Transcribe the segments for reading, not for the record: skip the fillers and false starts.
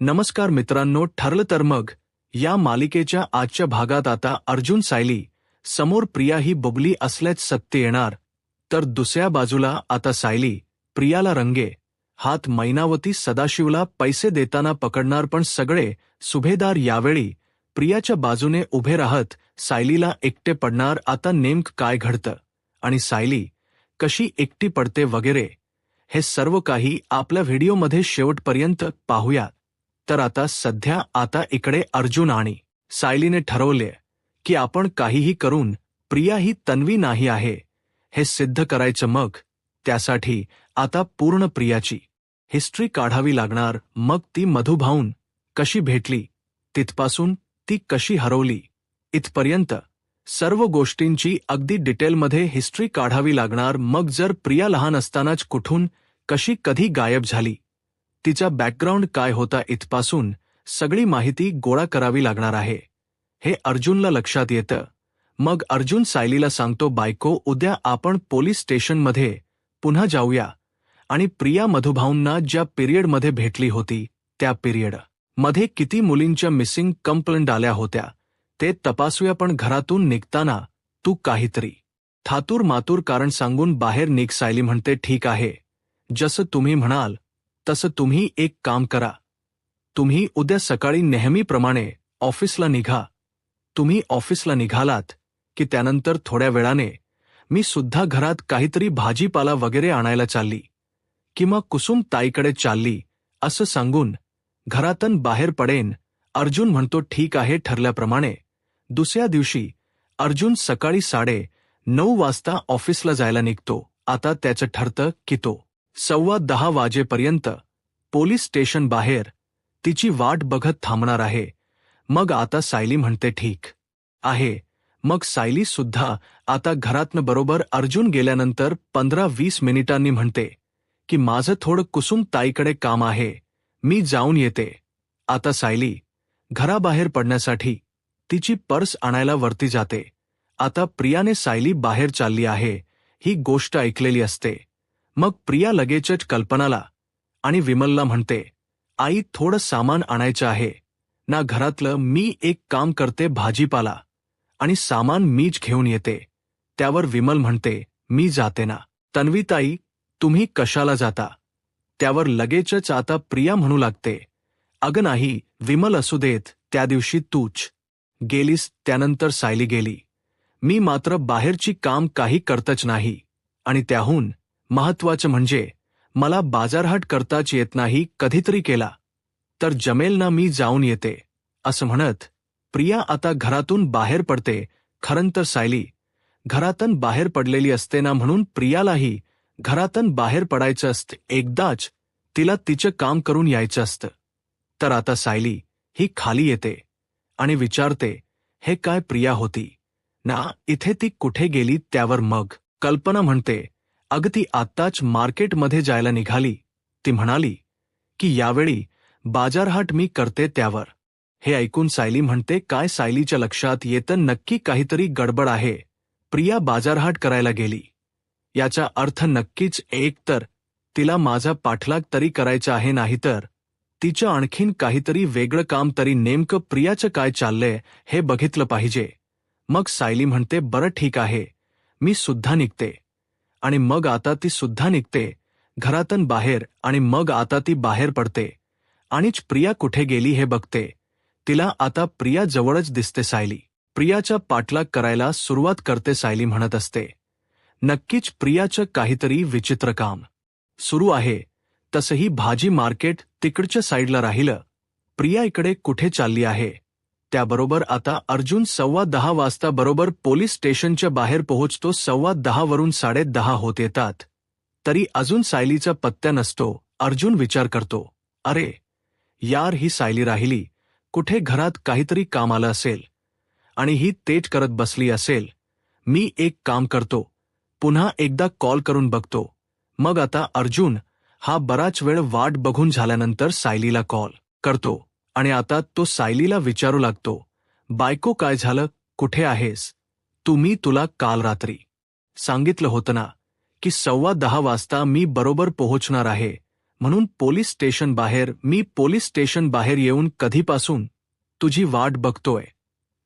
नमस्कार मित्रांनो, ठरलं तर मग या मालिकेच्या आजच्या भागात आता अर्जुन सायली समोर प्रिया ही बुबली असल्याच सत्य येणार. तर दुसऱ्या बाजूला आता सायली प्रियाला रंगे हात मैनावती सदाशिवला पैसे देताना पकडणार. पण सगळे सुभेदार यावेळी प्रियाच्या बाजूने उभे राहत सायलीला एकटे पडणार. आता नेमकं काय घडतं आणि सायली कशी एकटी पडते वगैरे हे सर्व काही आपल्या व्हिडिओमध्ये शेवटपर्यंत पाहूया. तर आता इकडे अर्जुन आणि सायलीने ठरवले की आपण काहीही करून प्रिया ही तन्वी नाही आहे हे सिद्ध करायचं. मग त्यासाठी आता पूर्ण प्रियाची हिस्ट्री काढावी लागणार. मग ती मधुभाऊन कशी भेटली, तिथपासून ती कशी हरवली, इथपर्यंत सर्व गोष्टींची अगदी डिटेलमध्ये हिस्ट्री काढावी लागणार. मग जर प्रिया लहान असतानाच कुठून कशी कधी गायब झाली, तिचा बॅकग्राऊंड काय होता, इथपासून सगळी माहिती गोळा करावी लागणार आहे. हे अर्जुनला लक्षात येतं. मग अर्जुन सायलीला सांगतो, बायको उद्या आपण पोलीस स्टेशनमध्ये पुन्हा जाऊया आणि प्रिया मधुभाऊंना ज्या पिरियडमध्ये भेटली होती त्या पिरियड मध्ये किती मुलींच्या मिसिंग कंप्लेंट आल्या होत्या ते तपासूया. पण घरातून निघताना तू काहीतरी थातूर मातूर कारण सांगून बाहेर निघ. सायली म्हणते, ठीक आहे, जसं तुम्ही म्हणाल तसं. तुम्ही एक काम करा, तुम्ही उद्या सकाळी नेहमीप्रमाणे ऑफिसला निघा. तुम्ही ऑफिसला निघालात की त्यानंतर थोड्या वेळाने मी सुद्धा घरात काहीतरी भाजीपाला वगैरे आणायला चालली किंवा कुसुम ताईकडे चालली असं सांगून घरातून बाहेर पडेन. अर्जुन म्हणतो, ठीक आहे, ठरल्याप्रमाणे. दुसऱ्या दिवशी अर्जुन सकाळी 9:30 वाजता ऑफिसला जायला निघतो. आता त्याचं ठरतं की तो 10:15 वाजेपर्यंत पोलीस स्टेशन बाहेर तिची वाट बघत थांबणार आहे. मग आता सायली म्हणते, ठीक आहे. मग सायली सुद्धा आता घरातनं बरोबर अर्जुन गेल्यानंतर 15-20 मिनिटांनी म्हणते की माझं थोडं कुसुम ताईकडे काम आहे, मी जाऊन येते. आता सायली घराबाहेर पडण्यासाठी तिची पर्स आणायला वरती जाते. आता प्रियाने सायली बाहेर चालली आहे ही गोष्ट ऐकलेली असते. मग प्रिया लगेचच कल्पनाला आणि विमलला म्हणते, आई थोडं सामान आणायचं आहे ना घरातलं. मी एक काम करते, भाजीपाला आणि सामान मीच घेऊन येते. त्यावर विमल म्हणते, मी जाते ना. तन्वीताई, तुम्ही कशाला जाता? त्यावर लगेचच आता प्रिया म्हणू लागते, अगं नाही विमल, असू देत, त्या दिवशी तूच गेलीस त्यानंतर सायली गेली. मी मात्र बाहेरची काम काही करतच नाही आणि त्याहून महत्वाचं म्हणजे मला बाजारहाट करताच येत नाही. कधीतरी केला तर जमेल ना, मी जाऊन येते. असं म्हणत प्रिया आता घरातून बाहेर पडते. खरं तर सायली घरातून बाहेर पडलेली असते ना, म्हणून प्रियालाही घरातून बाहेर पडायचं असतं. एकदाच तिला तिचं काम करून यायचं असतं. तर आता सायली ही खाली येते आणि विचारते, हे काय प्रिया होती ना इथे, ती कुठे गेली? त्यावर मग कल्पना म्हणते, अगं ती आत्ताच मार्केटमध्ये जायला निघाली. ती म्हणाली की यावेळी बाजारहाट मी करते. त्यावर हे ऐकून सायली म्हणते, काय? सायलीच्या लक्षात येतं नक्की काहीतरी गडबड आहे. प्रिया बाजारहाट करायला गेली याचा अर्थ नक्कीच एक तर तिला माझा पाठलाग तरी करायचा आहे, नाहीतर तिचं आणखीन काहीतरी वेगळं काम. तरी नेमकं प्रियाचं काय चाललंय हे बघितलं पाहिजे. मग सायली म्हणते, बरं ठीक आहे, मी सुद्धा निघते. आणि मग आता ती सुद्धा निघते घरातून बाहेर. आणि मग आता ती बाहेर पडते आणिच प्रिया कुठे गेली हे बघते. तिला आता प्रिया जवळच दिसते. सायली प्रियाचा पाठलाग करायला सुरुवात करते. सायली म्हणत असते, नक्कीच प्रियाचं काहीतरी विचित्र काम सुरू आहे. तसंही भाजी मार्केट तिकडच्या साईडला राहिलं, प्रिया इकडे कुठे चालली आहे? त्याबरोबर आता अर्जुन 10:15 वाजता बरोबर पोलीस स्टेशनच्या बाहेर पोहोचतो. 10:15 वरून 10:30 होत येतात तरी अजून सायलीचा पत्त्या नसतो. अर्जुन विचार करतो, अरे यार, ही सायली राहिली कुठे? घरात काहीतरी काम आलं असेल आणि ही तेच करत बसली असेल. मी एक काम करतो, पुन्हा एकदा कॉल करून बघतो. मग आता अर्जुन हा बराच वेळ वाट बघून झाल्यानंतर सायलीला कॉल करतो आणि आता तो सायलीला विचारू लागतो, बायको काय झालं, कुठे आहेस तू? मी तुला काल रात्री सांगितलं होतं ना की 10:15 वाजता मी बरोबर पोहोचणार आहे. म्हणून पोलीस स्टेशन बाहेर येऊन कधीपासून तुझी वाट बघतोय.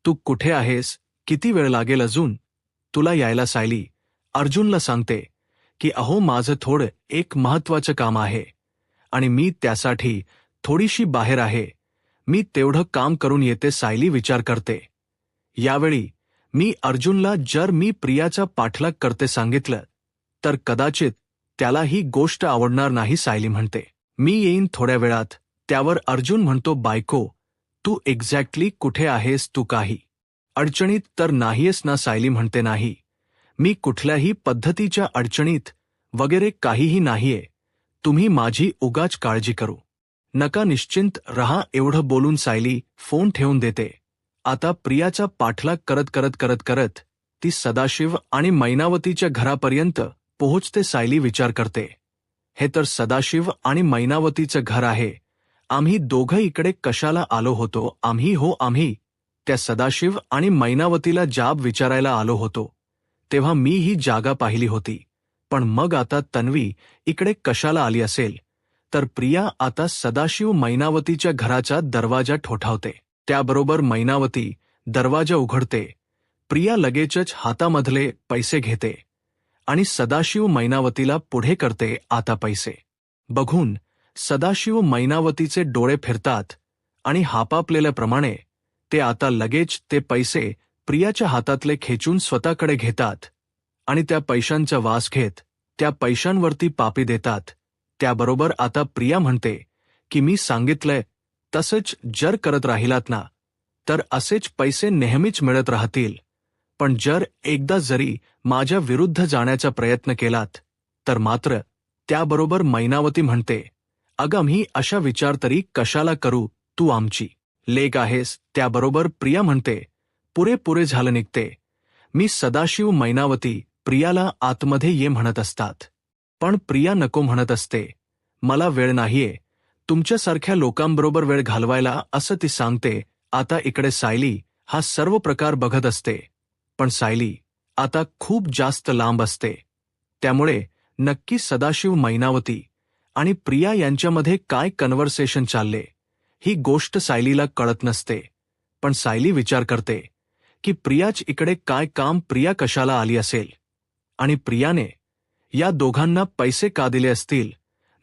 तू कुठे आहेस? किती वेळ लागेल अजून तुला यायला? सायली अर्जुनला सांगते की अहो माझं एक महत्वाचं काम आहे आणि मी त्यासाठी थोडीशी बाहेर आहे. मी तेवढं काम करून येते. सायली विचार करते. यावेळी मी अर्जुनला जर मी प्रियाचा पाठलाग करते सांगितलं तर कदाचित त्याला ही गोष्ट आवडणार नाही. सायली म्हणते मी येईन थोड्या वेळात. त्यावर अर्जुन म्हणतो बायको तू एक्झॅक्टली कुठे आहेस? तू काही अडचणीत तर नाहीयेस ना? सायली म्हणते नाही, मी कुठल्याही पद्धतीच्या अडचणीत वगैरे काहीही नाहीये. तुम्ही माझी उगाच काळजी करू नका, निश्चिंत रहा. एवढं बोलून सायली फोन ठेवून देते. आता प्रियाचा पाठलाग करत ती सदाशिव आणि मैनावतीच्या घरापर्यंत पोहोचते. सायली विचार करते हे तर सदाशिव आणि मैनावतीचं घर आहे. आम्ही दोघं इकडे कशाला आलो होतो? आम्ही त्या सदाशिव आणि मैनावतीला जाब विचारायला आलो होतो तेव्हा मी ही जागा पाहिली होती. पण मग आता तन्वी इकडे कशाला आली असेल? तर प्रिया आता सदाशिव मैनावतीच्या घराचा दरवाजा ठोठावते. त्याबरोबर मैनावती दरवाजा उघडते. प्रिया लगेचच हातामधले पैसे घेते आणि सदाशिव मैनावतीला पुढे करते. आता पैसे बघून सदाशिव मैनावतीचे डोळे फिरतात आणि हापापलेल्याप्रमाणे ते आता लगेच ते पैसे प्रियाच्या हातातले खेचून स्वतःकडे घेतात आणि त्या पैशांचा वास घेत त्या पैशांवरती पापी देतात. त्याबरोबर आता प्रिया म्हणते की मी सांगितलंय तसंच जर करत राहिलात ना तर असेच पैसे नेहमीच मिळत राहतील. पण जर एकदा जरी माझ्या विरुद्ध जाण्याचा प्रयत्न केलात तर मात्र. त्याबरोबर मैनावती म्हणते अगं मी अशा विचार तरी कशाला करू? तू आमची लेक आहेस. त्याबरोबर प्रिया म्हणते पुरे झालं निघते. मी सदाशिव मैनावती प्रियाला आतमध्ये ये म्हणत असतात पण प्रिया नको म्हणत असते. मला वेळ नाहीये तुमच्यासारख्या लोकांबरोबर वेळ घालवायला असं ती सांगते. आता इकडे सायली हा सर्व प्रकार बघत असते पण सायली आता खूप जास्त लांब असते. त्यामुळे नक्की सदाशिव मैनावती आणि प्रिया यांच्यामध्ये काय कन्व्हर्सेशन चालले ही गोष्ट सायलीला कळत नसते. पण सायली विचार करते की प्रियाच इकडे काय काम? प्रिया कशाला आली असेल आणि प्रियाने या दोघांना पैसे का दिले असतील?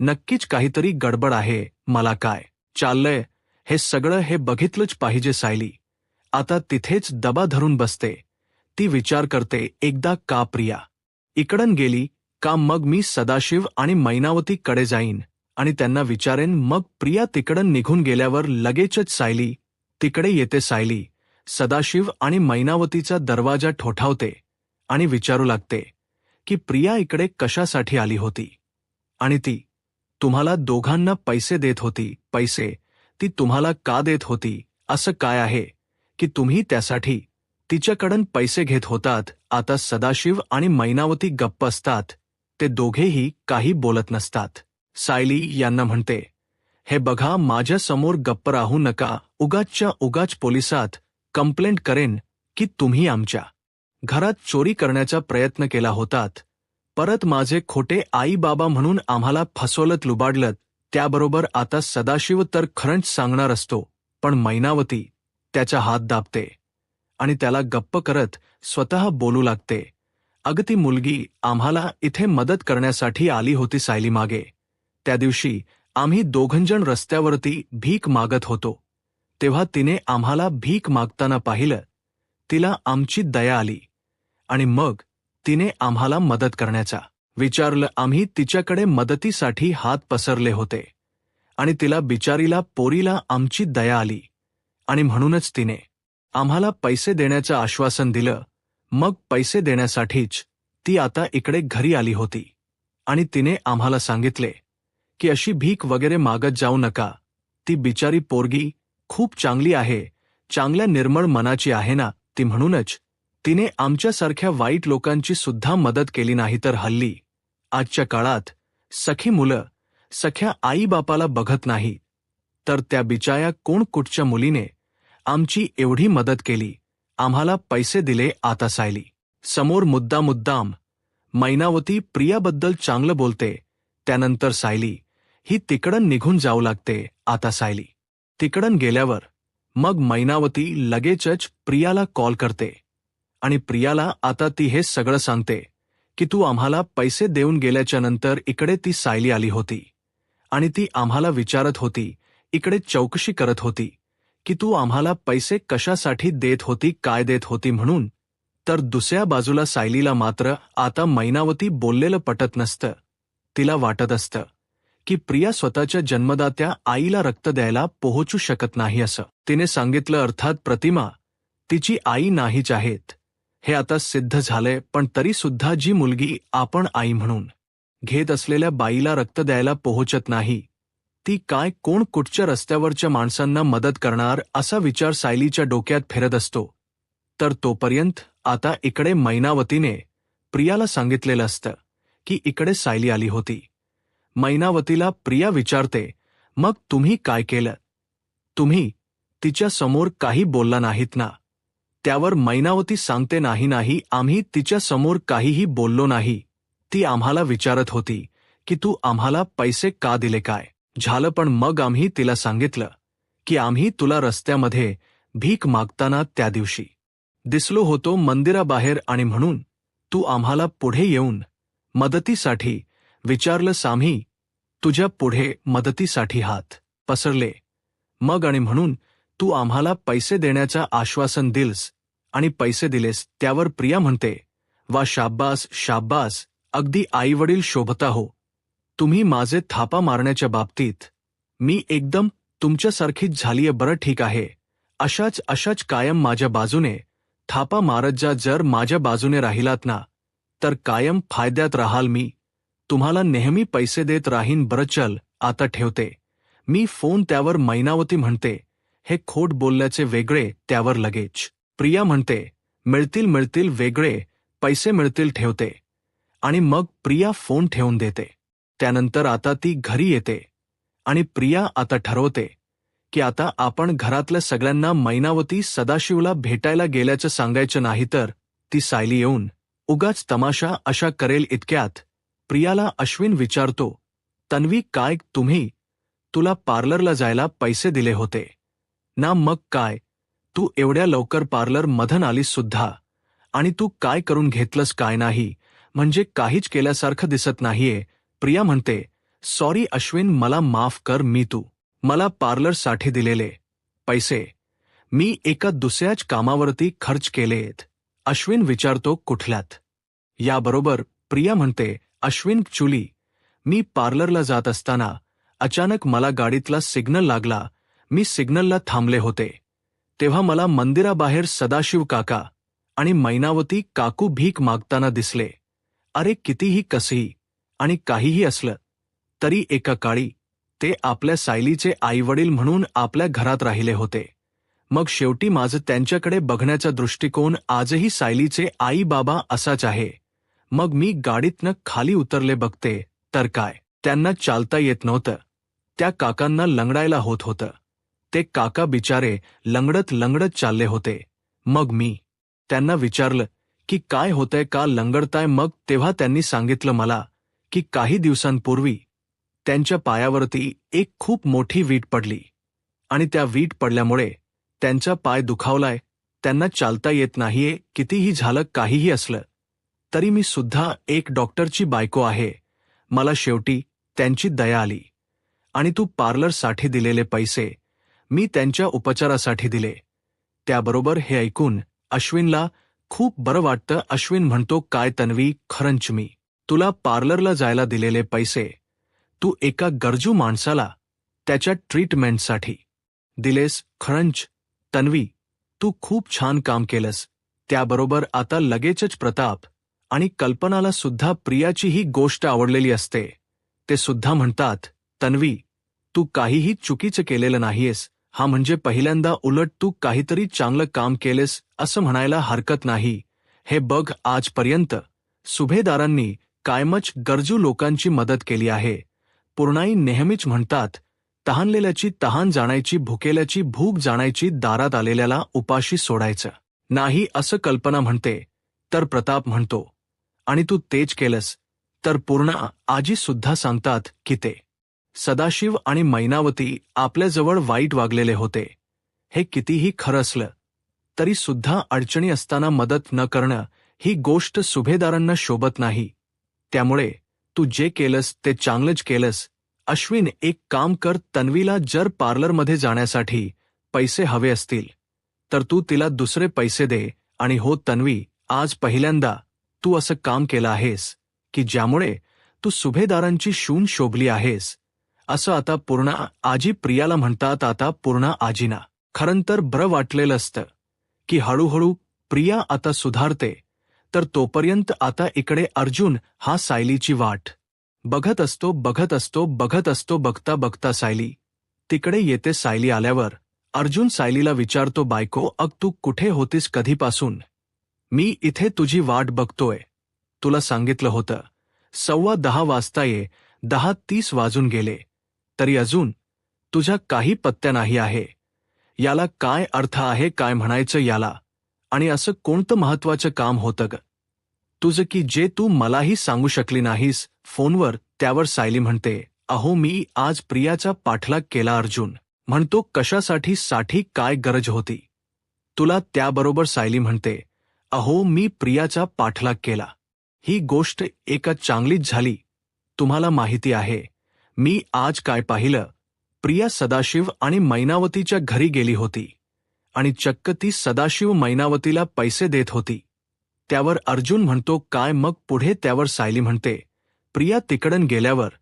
नक्कीच काहीतरी गडबड आहे. मला काय चाललंय हे सगळं हे बघितलंच पाहिजे. सायली आता तिथेच दबा धरून बसते. ती विचार करते एकदा का प्रिया इकडून गेली का मग मी सदाशिव आणि मैनावतीकडे जाईन आणि त्यांना विचारेन. मग प्रिया तिकडून निघून गेल्यावर लगेचच सायली तिकडे येते. सायली सदाशिव आणि मैनावतीचा दरवाजा ठोठावते आणि विचारू लागते की प्रिया इकडे कशासाठी आली होती आणि ती तुम्हाला दोघांना पैसे देत होती. पैसे ती तुम्हाला का देत होती? असं काय आहे की तुम्ही त्यासाठी तिच्याकडून पैसे घेत होतात? आता सदाशिव आणि मैनावती गप्प असतात. ते दोघेही काही बोलत नसतात. सायली यांना म्हणते हे बघा माझ्या समोर गप्प राहू नका. उगाचच्या उगाच पोलिसात कंप्लेंट करेन की तुम्ही आमच्या घरात चोरी करण्याचा प्रयत्न केला होतात. परत माझे खोटे आई बाबा म्हणून आम्हाला फसवलत लुबाडलत. त्याबरोबर आता सदाशिव तर खरंच सांगणार असतो पण मैनावती त्याचा हात दाबते आणि त्याला गप्प करत स्वतः बोलू लागते. अगं ती मुलगी आम्हाला इथे मदत करण्यासाठी आली होती सायली मागे. त्या दिवशी आम्ही दोघंजण रस्त्यावरती भीक मागत होतो तेव्हा तिने आम्हाला भीक मागताना पाहिलं. तिला आमची दया आली आणि मग तिने आम्हाला मदत करण्याचा विचारलं. आम्ही तिच्याकडे मदतीसाठी हात पसरले होते आणि तिला बिचारीला पोरीला आमची दया आली आणि म्हणूनच तिने आम्हाला पैसे देण्याचं आश्वासन दिलं. मग पैसे देण्यासाठीच ती आता इकडे घरी आली होती आणि तिने आम्हाला सांगितले की अशी भीक वगैरे मागत जाऊ नका. ती बिचारी पोरगी खूप चांगली आहे, चांगल्या निर्मळ मनाची आहे ना ती, म्हणूनच तिने आमच्यासारख्या वाईट लोकांची सुद्धा मदत केली. नाही तर हल्ली आजच्या काळात सखी मुलं सख्या आईबापाला बघत नाही तर त्या बिचाया कोण कुठच्या मुलीने आमची एवढी मदत केली, आम्हाला पैसे दिले. आता सायली समोर मुद्दाम मैनावती प्रियाबद्दल चांगलं बोलते. त्यानंतर सायली ही तिकडन निघून जाऊ लागते आता सायली. तिकडन गेल्यावर मग मैनावती लगेचच प्रियाला कॉल करते आणि प्रियाला आता ती हे सगळं सांगते की तू आम्हाला पैसे देऊन गेल्याच्या नंतर इकडे ती सायली आली होती आणि ती आम्हाला विचारत होती, इकडे चौकशी करत होती की तू आम्हाला पैसे कशासाठी देत होती, काय देत होती म्हणून. तर दुसऱ्या बाजूला सायलीला मात्र आता मैनावती बोललेलं पटत नसतं. तिला वाटत असतं की प्रिया स्वतःच्या जन्मदात्या आईला रक्त द्यायला पोहोचू शकत नाही असं. तिने सांगितलं, अर्थात प्रतिमा तिची आई नाहीच आहेत हे आता सिद्ध झालंय, पण तरी सुद्धा जी मुलगी आपण आई म्हणून घेत असलेल्या बाईला रक्त द्यायला पोहोचत नाही, ती काय कोण कुठच्या रस्त्यावरच्या माणसांना मदत करणार असा विचार सायलीच्या डोक्यात फिरत असतो. तर तोपर्यंत आता इकडे मैनावतीने प्रियाला सांगितलेलं असतं की इकडे सायली आली होती. मैनावतीला प्रिया विचारते, मग तुम्ही काय केलं? तुम्ही तिच्या समोर काही बोलला नाहीत ना? त्यावर मैनावती सांगते, नाही, आम्ही तिच्या समोर काहीही बोललो नाही. ती आम्हाला विचारत होती की तू आम्हाला पैसे का दिले, काय झालं, पण मग आम्ही तिला सांगितलं की आम्ही तुला रस्त्यामध्ये भीक मागताना त्या दिवशी दिसलो होतो मंदिराबाहेर आणि म्हणून तू आम्हाला पुढे येऊन मदतीसाठी विचारलंस. आम्ही तुझ्या पुढे मदतीसाठी हात पसरले मग आणि म्हणून तू आम्हाला पैसे देण्याचं आश्वासन दिलंस आणि पैसे दिलेस. त्यावर प्रिया म्हणते, वा शाब्बास शाब्बास, अगदी आईवडील शोभता हो तुम्ही. माझे थापा मारण्याच्या बाबतीत मी एकदम तुमच्यासारखीच झालीय. बरं ठीक आहे, अशाच कायम माझ्या बाजूने थापा मारत जा. जर माझ्या बाजूने राहिलात ना तर कायम फायद्यात राहाल. मी तुम्हाला नेहमी पैसे देत राहीन. बरं चल आता ठेवते मी फोन. त्यावर मैनावती म्हणते, हे खोट बोलल्याचे वेगळे. त्यावर लगेच प्रिया म्हणते, मिळतील वेगळे पैसे मिळतील, ठेवते. आणि मग प्रिया फोन ठेवून देते. त्यानंतर आता ती घरी येते आणि प्रिया आता ठरवते की आता आपण घरातल्या सगळ्यांना मैनावती सदाशिवला भेटायला गेल्याचं सांगायचं, नाही तर ती सायली येऊन उगाच तमाशा अशा करेल. इतक्यात प्रियाला अश्विन विचारतो, तन्वी काय तुला पार्लरला जायला पैसे दिले होते ना? मग काय तू एवढ्या लवकर पार्लर मधून आलीस सुद्धा, आणि तू काय करून घेतलंस काय नाही, म्हणजे काहीच केल्यासारखं दिसत नाहीये. प्रिया म्हणते, सॉरी अश्विन, मला माफ कर. मला पार्लरसाठी दिलेले पैसे मी एका दुसऱ्याच कामावरती खर्च केलेत. अश्विन विचारतो, कुठल्यात? याबरोबर प्रिया म्हणते, अश्विन चुली मी पार्लरला जात असताना अचानक मला गाडीतला सिग्नल लागला. मी सिग्नलला थांबले होते तेव्हा मला मंदिराबाहेर सदाशिव काका आणि मैनावती काकू भीक मागताना दिसले. अरे कितीही कसंही आणि काहीही असलं तरी एका काळी ते आपल्या सायलीचे आईवडील म्हणून आपल्या घरात राहिले होते. मग शेवटी माझं त्यांच्याकडे बघण्याचा दृष्टिकोन आजही सायलीचे आई बाबा असाच आहे. मग मी गाडीतनं खाली उतरले, बघते तर काय, त्यांना चालता येत नव्हतं. त्या काकांना लंगडायला होत होतं. ते काका बिचारे लंगडत चालले होते. मग मी त्यांना विचारलं की काय होतंय, का लंगडताय? मग तेव्हा त्यांनी सांगितलं मला की काही दिवसांपूर्वी त्यांच्या पायावरती एक खूप मोठी वीट पडली आणि त्या वीट पडल्यामुळे त्यांचा पाय दुखावलाय. त्यांना चालता येत नाहीये. कितीही झालं, काहीही असलं तरी मी सुद्धा एक डॉक्टरची बायको आहे. मला शेवटी त्यांची दया आली आणि तू पार्लरसाठी दिलेले पैसे मी त्यांच्या उपचारासाठी दिले. त्याबरोबर हे ऐकून अश्विनला खूप बरं वाटतं. अश्विन म्हणतो, काय तन्वी, खरंच मी तुला पार्लरला जायला दिलेले पैसे तू एका गरजू माणसाला त्याच्या ट्रीटमेंटसाठी दिलेस. खरंच तन्वी, तू खूप छान काम केलंस. त्याबरोबर आता लगेचच प्रताप आणि कल्पनाला सुद्धा प्रियाची ही गोष्ट आवडलेली असते. ते सुद्धा म्हणतात, तन्वी, तू काहीही चुकीचं केलेलं नाहीयेस. हा म्हणजे पहिल्यांदा, उलट तू काहीतरी चांगलं काम केलेस असं म्हणायला हरकत नाही. हे बघ, आजपर्यंत सुभेदारांनी कायमच गरजू लोकांची मदत केली आहे. पूर्णाई नेहमीच म्हणतात, तहानलेल्याची तहान जाणायची, भुकेल्याची भूक जाणायची, दारात आलेल्याला उपाशी सोडायचं नाही असं कल्पना म्हणते. तर प्रताप म्हणतो, आणि तू तेच केलंस. तर पूर्णा आजी सुद्धा सांगतात की ते सदाशिव आणि मैनावती आपल्याजवळ वाईट वागलेले होते हे कितीही खरं असलं तरी सुद्धा अडचणी असताना मदत न करणं ही गोष्ट सुभेदारांना शोभत नाही. त्यामुळे तू जे केलंस ते चांगलंच केलंस. अश्विन, एक काम कर, तन्वीला जर पार्लरमध्ये जाण्यासाठी पैसे हवे असतील तर तू तिला दुसरे पैसे दे. आणि हो तन्वी, आज पहिल्यांदा तू असं काम केलं आहेस की ज्यामुळे तू सुभेदारांची शून शोभली आहेस. असं आता पूर्णा आजी प्रियाला म्हणतात. आता पूर्णा आजीना खरं तर बरं वाटलेलं असतं की हळूहळू प्रिया आता सुधारते. तर तोपर्यंत आता इकडे अर्जुन हा सायलीची वाट बघत असतो. बघता बघता सायली तिकडे येते. सायली आल्यावर अर्जुन सायलीला विचारतो, बायको, तू कुठे होतीस कधीपासून? मी इथे तुझी वाट बघतोय. तुला सांगितलं होतं 10:15 वाजता ये. 10:30 वाजून गेले तरी अजून तुझ्या काही पत्त्या नाही आहे. याला काय अर्थ आहे? काय म्हणायचं याला? आणि असं कोणतं महत्वाचं काम होतं ग तुझं की जे तू मलाही सांगू शकली नाहीस फोनवर? त्यावर सायली म्हणते, अहो मी आज प्रियाचा पाठलाग केला. अर्जुन म्हणतो, कशासाठी? साठी काय गरज होती तुला त्याबरोबर? सायली म्हणते, अहो मी प्रियाचा पाठलाग केला. ही गोष्ट एका चांगलीच झाली. तुम्हाला माहिती आहे मी आज काय पाहिलं? प्रिया सदाशिव आणि मैनावतीच्या घरी गेली होती आणि चक्क ती सदाशिव मैनावतीला पैसे देत होती. त्यावर अर्जुन म्हणतो, काय मग पुढे? त्यावर सायली म्हणते, प्रिया तिकडून गेल्यावर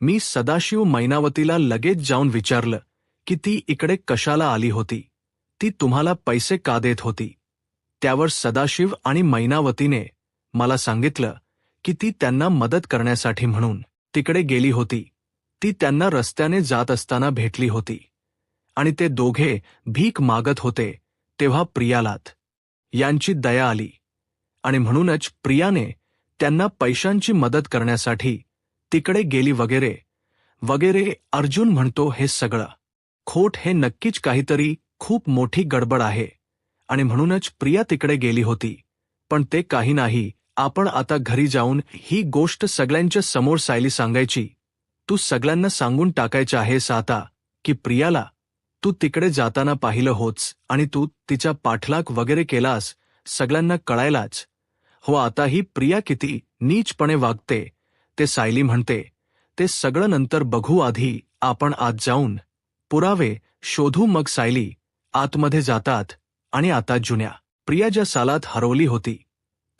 मी सदाशिव मैनावतीला लगेच जाऊन विचारलं की ती इकडे कशाला आली होती, ती तुम्हाला पैसे का देत होती? त्यावर सदाशिव आणि मैनावतीने मला सांगितलं की ती त्यांना मदत करण्यासाठी म्हणून तिकडे गेली होती. ती त्यांना रस्त्याने जात असताना भेटली होती आणि ते दोघे भीक मागत होते. तेव्हा प्रियालात यांची दया आली आणि म्हणूनच प्रियाने त्यांना पैशांची मदत करण्यासाठी तिकडे गेली वगैरे वगैरे. अर्जुन म्हणतो, हे सगळं खोट. हे नक्कीच काहीतरी खूप मोठी गडबड आहे आणि म्हणूनच प्रिया तिकडे गेली होती. पण ते काही नाही. आपण आता घरी जाऊन ही गोष्ट सगळ्यांच्या समोर सायली सांगायची. तू सगळ्यांना सांगून टाकायचं आहेस आता की प्रियाला तू तिकडे जाताना पाहिलं होच आणि तू तिचा पाठलाग वगैरे केलास. सगळ्यांना कळायलाच. हो, आता ही प्रिया किती नीचपणे वागते ते सायली म्हणते. ते सगळं नंतर बघू, आधी आपण आत जाऊन पुरावे शोधू. मग सायली आतमध्ये जातात आणि आता जुन्या प्रिया ज्या सालात हरवली होती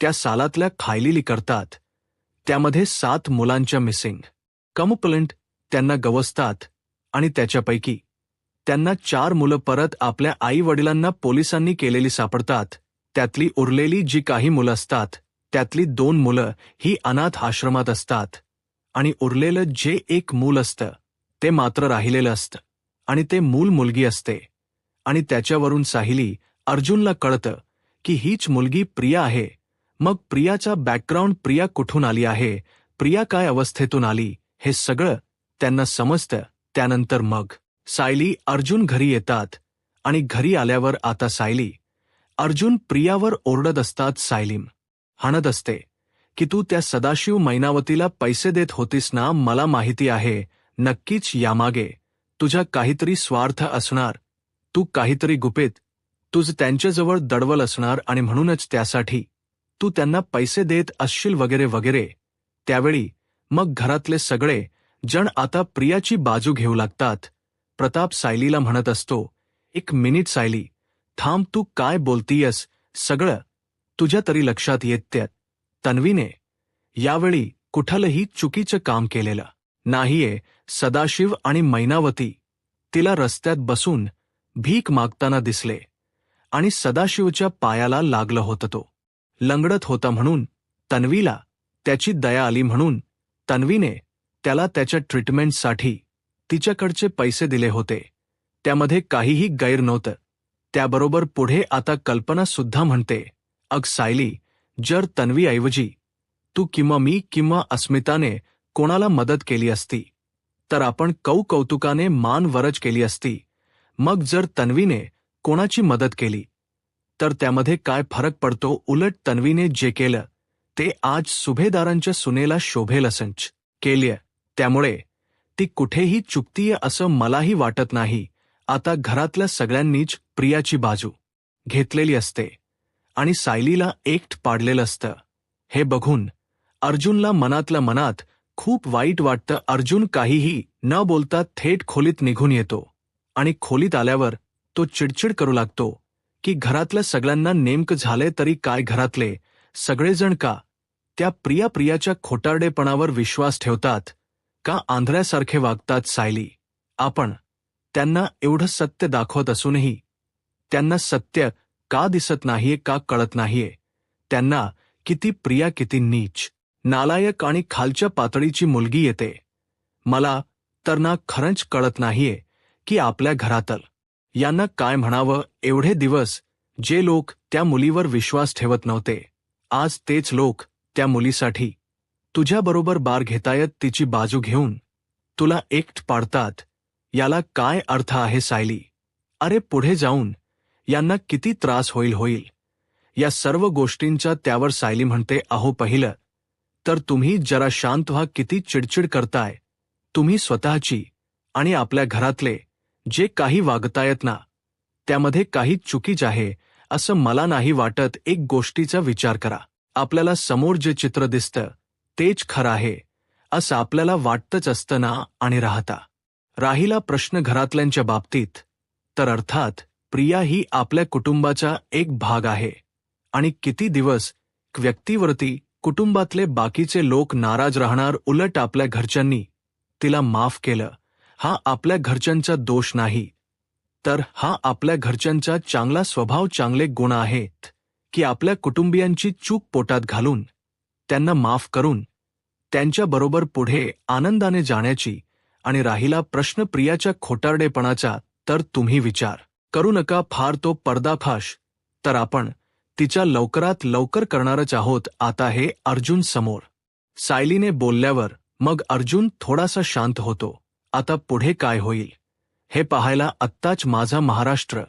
त्या सालातल्या खायलीली करतात. त्यामध्ये 7 मुलांच्या मिसिंग कंप्लेंट त्यांना गवसतात आणि त्याच्यापैकी त्यांना 4 मुलं परत आपल्या आई वडिलांना पोलिसांनी केलेली सापडतात. त्यातली उरलेली जी काही मुलं असतात त्यातली 2 मुलं ही अनाथ आश्रमात असतात आणि उरलेलं जे एक मूल असतं ते मात्र राहिलेलं असतं आणि ते मूल मुलगी असते. आणि त्याच्यावरून सायली अर्जुनला कळतं की हीच मुलगी प्रिया आहे. मग प्रियाचा बॅकग्राऊंड, प्रिया कुठून आली आहे, प्रिया काय अवस्थेतून आली, हे सगळं त्यांना समजतं. त्यानंतर मग सायली अर्जुन घरी येतात आणि घरी आल्यावर आता सायली अर्जुन प्रियावर ओरडत असतात. सायलीम हाणत असते की तू त्या सदाशिव मैनावतीला पैसे देत होतीस ना? मला माहिती आहे नक्कीच यामागे तुझा काहीतरी स्वार्थ असणार. तू काहीतरी गुपित तुझं त्यांच्याजवळ दडवल असणार आणि म्हणूनच त्यासाठी तू त्यांना पैसे देत असशील वगैरे वगैरे. त्यावेळी मग घरातले सगळे जण आता प्रियाची बाजू घेऊ लागतात. प्रताप सायलीला म्हणत असतो, 1 मिनिट सायली, थांब, तू काय बोलतीयस? सगळं तुझ्या तरी लक्षात येतं तन्वीने यावेळी कुठलंही चुकीचं काम केलेलं नाहीये. सदाशिव आणि मैनावती तिला रस्त्यात बसून भीक मागताना दिसले आणि सदाशिवच्या पायाला लागलं होतं. तो लंगडत होता म्हणून तन्वीला त्याची दया आली म्हणून तन्वीने त्याला त्याच्या ट्रीटमेंटसाठी तिच्याकडचे पैसे दिले होते. त्यामध्ये काहीही गैर नव्हतं. त्याबरोबर पुढे आता कल्पना सुद्धा म्हणते, अग सायली, जर तन्वीऐवजी तू किंवा मी किंवा अस्मिताने कोणाला मदत केली असती तर आपण कौतुकाने मान वरच केली असती. मग जर तन्वीने कोणाची मदत केली तर त्यामध्ये काय फरक पडतो? उलट तन्वीने जे केलं ते आज सुभेदारांच्या सुनेला शोभेल असंच केल्य. त्यामुळे ती कुठेही चुकतीये असं मलाही वाटत नाही. आता घरातल्या सगळ्यांनीच प्रियाची बाजू घेतलेली असते आणि सायलीला एकट पाडलेलं असतं. हे बघून अर्जुनला मनातल्या मनात खूप वाईट वाटतं. अर्जुन काहीही न बोलता थेट खोलीत निघून येतो आणि खोलीत आल्यावर तो चिडचिड करू लागतो की घरातल्या सगळ्यांना नेमकं झाले तरी काय, घरातले सगळेजण का त्या प्रियाच्या खोटारडेपणावर विश्वास ठेवतात, का आंधळ्यासारखे वागतात. सायली आपण त्यांना एवढं सत्य दाखवत असूनही त्यांना सत्य का दिसत नाहीये, का कळत नाहीये त्यांना किती प्रिया किती नीच, नालायक आणि खालच्या पातळीची मुलगी येते. मला तर ना खरंच कळत नाहीये की आपल्या घरातल यांना काय म्हणावं. एवढे दिवस जे लोक त्या मुलीवर विश्वास ठेवत नव्हते, आज तेच लोक त्या मुलीसाठी तुझ्याबरोबर बार घेतायत, तिची बाजू घेऊन तुला एकट पाडतात. याला काय अर्थ आहे सायली? अरे पुढे जाऊन यांना किती त्रास होईल. या सर्व गोष्टींचा त्यावर सायली म्हणते, अहो पहिलं तर तुम्ही जरा शांत व्हा. किती चिडचिड करताय तुम्ही स्वतःची आणि आपल्या घरातले जे काही वागतायत ना त्यामध्ये काही चुकीच आहे असं मला नाही वाटत. एक गोष्टीचा विचार करा, आपल्याला समोर जे चित्र दिसतं तेच खरं आहे असं आपल्याला वाटतच असतं ना. आणि राहिला प्रश्न घरातल्यांच्या बाबतीत, तर अर्थात प्रिया ही आपल्या कुटुंबाचा एक भाग आहे आणि किती दिवस व्यक्तीवरती कुटुंबातले बाकीचे लोक नाराज राहणार. उलट आपल्या घरच्यांनी तिला माफ केलं, हा आपल्या घरच्यांचा दोष नाही, तर हा आपल्या घरच्यांचा चांगला स्वभाव, चांगले गुण आहेत की आपल्या कुटुंबियांची चूक पोटात घालून त्यांना माफ करून त्यांच्याबरोबर पुढे आनंदाने जाण्याची. आणि राहिला प्रश्न प्रियाच्या खोटारडेपणाचा, तर तुम्ही विचार करू नका फार तो पर्दाफाश तर आपण तिच्या लवकरात लवकर करणारच आहोत. आता हे अर्जुन समोर सायलीने बोलल्यावर मग अर्जुन थोडासा शांत होतो. आता पुढे काय होईल हे पाहायला आत्ताच माझा महाराष्ट्र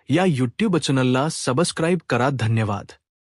या यूट्यूब चॅनलला सबस्क्राईब करा. धन्यवाद.